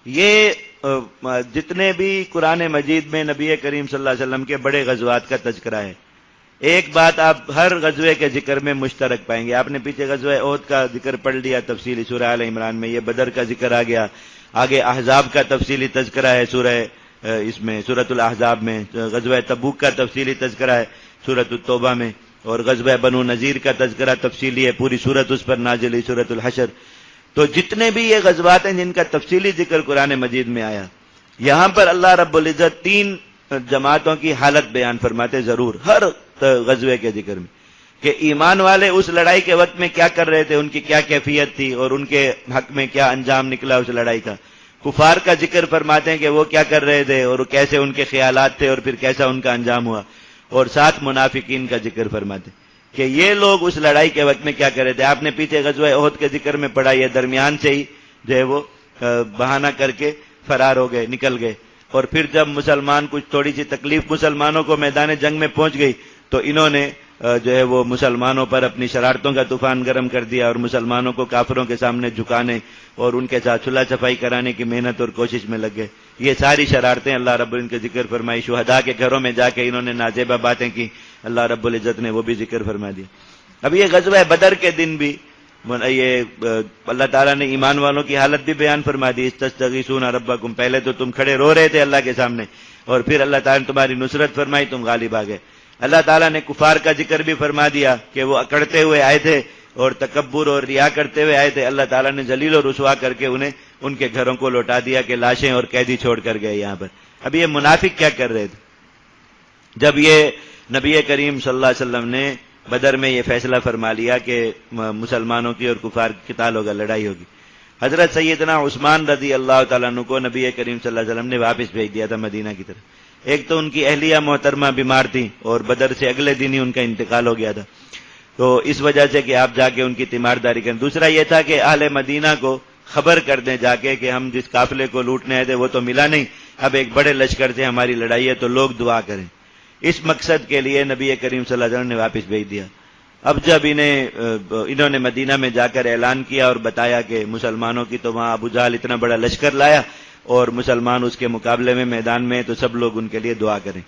یہ جتنے بھی قرآن مجید میں نبی کریم صلی اللہ علیہ وسلم کے بڑے غزوات کا تذکرہ ہے، ایک بات آپ ہر غزوے کے ذکر میں مشترک پائیں گے. آپ نے پیچھے غزوہ احد کا ذکر پڑھ لیا تفصیلی سورہ آل عمران میں، یہ بدر کا ذکر آ گیا، آگے احزاب کا تفصیلی تذکرہ ہے اس میں سورۃ الاحزاب میں، غزوہ تبوک کا تفصیلی تذکرہ ہے سورۃ التوبہ میں، اور غزوہ بنو نذیر کا تذکرہ تفصیلی ہے، پوری سورۃ اس پر نازل ہوئی سورۃ الحشر. تو جتنے بھی یہ غزوات ہیں جن کا تفصیلی ذکر قرآن مجید میں آیا، یہاں پر اللہ رب العزت 3 جماعتوں کی حالت بیان فرماتے ضرور ہر غزوے کے ذکر میں، کہ ایمان والے اس لڑائی کے وقت میں کیا کر رہے تھے، ان کی کیا کیفیت تھی اور ان کے حق میں کیا انجام نکلا اس لڑائی کا. کفار کا ذکر فرماتے ہیں کہ وہ کیا کر رہے تھے اور کیسے ان کے خیالات تھے اور پھر کیسا ان کا انجام ہوا، اور ساتھ منافقین کا ذکر فرماتے ہیں کہ یہ لوگ اس لڑائی کے وقت میں کیا کر رہے تھے. آپ نے پیچھے غزوہ احد کے ذکر میں پڑھا، یہ درمیان سے ہی جو ہے وہ بہانہ کر کے فرار ہو گئے، نکل گئے، اور پھر جب مسلمان کچھ تھوڑی سی تکلیف مسلمانوں کو میدان جنگ میں پہنچ گئی تو انہوں نے جو ہے وہ مسلمانوں پر اپنی شرارتوں کا طوفان گرم کر دیا اور مسلمانوں کو کافروں کے سامنے جھکانے اور ان کے ساتھ صلح صفائی کرانے کی محنت اور کوشش میں لگ گئے. یہ ساری شرارتیں اللہ رب العزت کے ذکر فرمائی. شہداء کے گھروں میں جا کے انہوں نے نازیبہ باتیں کی، اللہ رب العزت نے وہ بھی ذکر فرما دیا. اب یہ غزوہ بدر کے دن بھی یہ اللہ تعالیٰ نے ایمان والوں کی حالت بھی بیان فرما دی. استغیثون ربکم، پہلے تو تم کھڑے رو رہے تھے اللہ کے سامنے، اور پھر اللہ تعالیٰ نے تمہاری نصرت فرمائی، تم غالب آ گئے. اللہ تعالیٰ نے کفار کا ذکر بھی فرما دیا کہ وہ اکڑتے ہوئے آئے تھے اور تکبر اور ریا کرتے ہوئے آئے تھے. اللہ تعالیٰ نے ذلیل و رسوا کر کے انہیں ان کے گھروں کو لوٹا دیا کہ لاشیں اور قیدی چھوڑ کر گئے یہاں پر. اب یہ منافق کیا کر رہے تھے جب یہ نبی کریم صلی اللہ علیہ وسلم نے بدر میں یہ فیصلہ فرما لیا کہ مسلمانوں کی اور کفار کی قتال ہوگا، لڑائی ہوگی. حضرت سیدنا عثمان رضی اللہ تعالیٰ عنہ کو نبی کریم صلی اللہ علیہ وسلم نے واپس بھیج دیا تھا مدینہ کی طرف. ایک تو ان کی اہلیہ محترمہ بیمار تھی اور بدر سے اگلے دن ہی ان کا انتقال ہو گیا تھا، تو اس وجہ سے کہ آپ جا کے ان کی تیمارداری کریں. دوسرا یہ تھا کہ اہل مدینہ کو خبر کر دیں جا کے کہ ہم جس قافلے کو لوٹنے آئے تھے وہ تو ملا نہیں، اب ایک بڑے لشکر سے ہماری لڑائی ہے تو لوگ دعا کریں. اس مقصد کے لیے نبی کریم صلی اللہ علیہ وسلم نے واپس بھیج دیا. اب جب انہوں نے مدینہ میں جا کر اعلان کیا اور بتایا کہ مسلمانوں کی تو وہاں ابو جہل اتنا بڑا لشکر لایا اور مسلمان اس کے مقابلے میں میدان میں، تو سب لوگ ان کے لیے دعا کریں.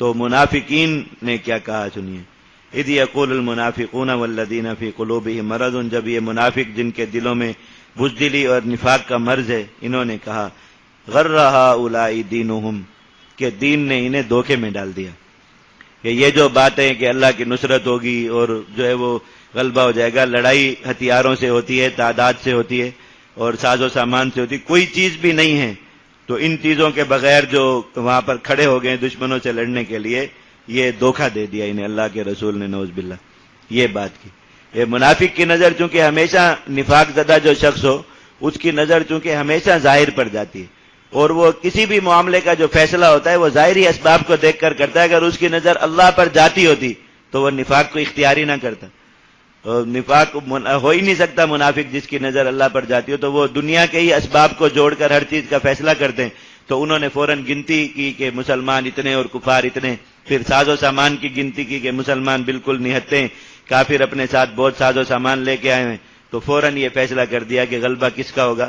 تو منافقین نے کیا کہا سنیے. اذ یقول المنافقون والذین فی قلوبہم مرض، جب یہ منافق جن کے دلوں میں بزدلی اور نفاق کا مرض ہے، انہوں نے کہا غر ہؤلاء دینہم، کہ دین نے انہیں دھوکے میں ڈال دیا کہ یہ جو باتیں کہ اللہ کی نصرت ہوگی اور جو ہے وہ غلبہ ہو جائے گا، لڑائی ہتھیاروں سے ہوتی ہے، تعداد سے ہوتی ہے اور ساز و سامان سے ہوتی ہے، کوئی چیز بھی نہیں ہے. تو ان چیزوں کے بغیر جو وہاں پر کھڑے ہو گئے دشمنوں سے لڑنے کے لیے، یہ دھوکہ دے دیا انہیں اللہ کے رسول نے، نعوذ باللہ. یہ بات کی. یہ منافق کی نظر چونکہ ہمیشہ نفاق زدہ جو شخص ہو اس کی نظر چونکہ ہمیشہ ظاہر پر جاتی ہے، اور وہ کسی بھی معاملے کا جو فیصلہ ہوتا ہے وہ ظاہری اسباب کو دیکھ کر کرتا ہے. اگر اس کی نظر اللہ پر جاتی ہوتی تو وہ نفاق کو اختیاری نہ کرتا. نفاق ہو ہی نہیں سکتا منافق جس کی نظر اللہ پر جاتی ہو. تو وہ دنیا کے ہی اسباب کو جوڑ کر ہر چیز کا فیصلہ کرتے ہیں. تو انہوں نے فوراً گنتی کی کہ مسلمان اتنے اور کفار اتنے، پھر ساز و سامان کی گنتی کی کہ مسلمان بالکل نہتے ہیں، کافر اپنے ساتھ بہت ساز و سامان لے کے آئے ہیں. تو فوراً یہ فیصلہ کر دیا کہ غلبہ کس کا ہوگا،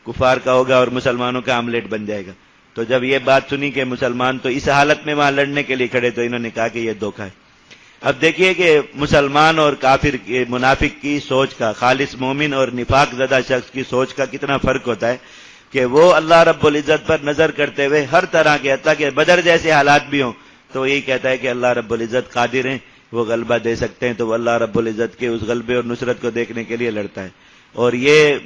کفار کا ہوگا اور مسلمانوں کا آملیٹ بن جائے گا. تو جب یہ بات سنی کہ مسلمان تو اس حالت میں وہاں لڑنے کے لیے کھڑے، تو انہوں نے کہا کہ یہ دھوکہ ہے. اب دیکھیے کہ مسلمان اور کافر منافق کی سوچ کا، خالص مومن اور نفاق زدہ شخص کی سوچ کا کتنا فرق ہوتا ہے کہ وہ اللہ رب العزت پر نظر کرتے ہوئے ہر طرح کے، حتیٰ کہ بدر جیسے حالات بھی ہوں تو یہی کہتا ہے کہ اللہ رب العزت قادر ہیں، وہ غلبہ دے سکتے ہیں. تو وہ اللہ رب العزت کے اس غلبے اور نصرت کو دیکھنے کے لیے لڑتا ہے. اور یہ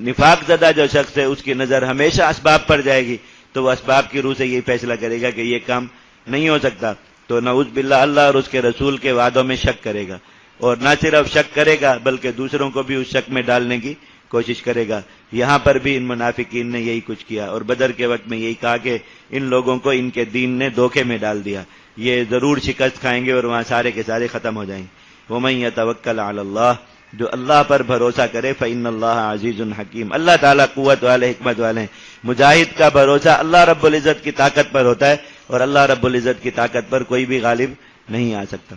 نفاق زدہ جو شخص ہے اس کی نظر ہمیشہ اسباب پر جائے گی، تو وہ اسباب کی روح سے یہی فیصلہ کرے گا کہ یہ کام نہیں ہو سکتا. تو نعوذ باللہ اللہ اور اس کے رسول کے وعدوں میں شک کرے گا، اور نہ صرف شک کرے گا بلکہ دوسروں کو بھی اس شک میں ڈالنے کی کوشش کرے گا. یہاں پر بھی ان منافقین نے یہی کچھ کیا، اور بدر کے وقت میں یہی کہا کہ ان لوگوں کو ان کے دین نے دھوکے میں ڈال دیا، یہ ضرور شکست کھائیں گے اور وہاں سارے کے سارے ختم ہو جائیں گے. وَمَن يَتَوَكَّلْ عَلَى اللَّهِ، جو اللہ پر بھروسہ کرے، فَإِنَّ اللَّهَ عَزِيزٌ حَكِيمٌ، اللہ تعالیٰ قوت والے، حکمت والے ہیں. مجاہد کا بھروسہ اللہ رب العزت کی طاقت پر ہوتا ہے، اور اللہ رب العزت کی طاقت پر کوئی بھی غالب نہیں آ سکتا.